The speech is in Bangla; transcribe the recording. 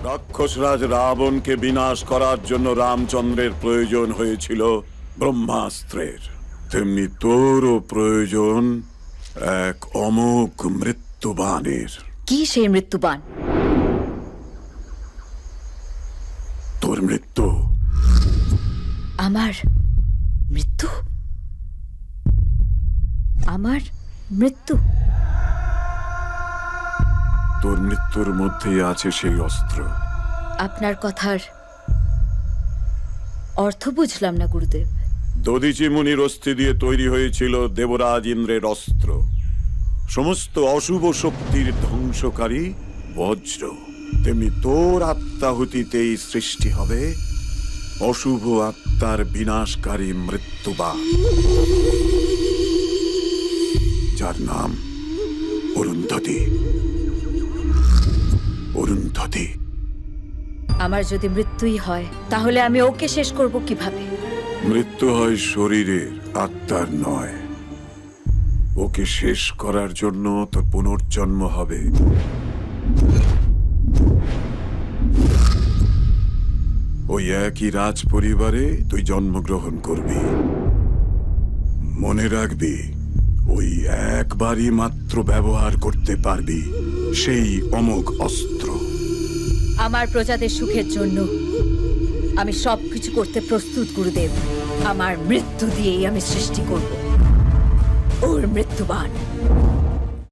রাক্ষসরাজ রাবণকে বিনাশ করার জন্য রামচন্দ্রের প্রয়োজন হয়েছিল ব্রহ্মাস্ত্রের, তেমনি তোরও প্রয়োজন এক অমোঘ মৃত্যুবাণের। কি সেই মৃত্যুবাণ? তোর মৃত্যু। আমার মৃত্যু? আমার মৃত্যু? তোর মৃত্যুর মধ্যেই আছে সেই অস্ত্র। আপনার কথার অর্থ বুঝলাম না গুরুদেব। দধিচি মুনির অস্থি দিয়ে তৈরি হয়েছিল দেবরাজ ইন্দ্রের অস্ত্র, সমস্ত অশুভ শক্তির ধ্বংসকারী বজ্র। তেমনি তোর আত্মাহুতিতেই সৃষ্টি হবে অশুভ আত্মার বিনাশকারী মৃত্যুবাণ, যার নাম অরুন্ধতী। অরুন্ধতী। আমার যদি মৃত্যুই হয় তাহলে আমি ওকে শেষ করব কিভাবে? মৃত্যু হয় শরীরের, আত্মার নয়। ওকে শেষ করার জন্য তোর পুনর্জন্ম হবে। ওই একই রাজ পরিবারে তুই জন্মগ্রহণ করবি। মনে রাখবি, ওই একবারই মাত্র ব্যবহার করতে পারবি সেই অমোঘ অস্ত্র। আমার প্রজাদের সুখের জন্য আমি সবকিছু করতে প্রস্তুত গুরুদেব। আমার মৃত্যু দিয়েই আমি সৃষ্টি করব ওর মৃত্যুবাণ।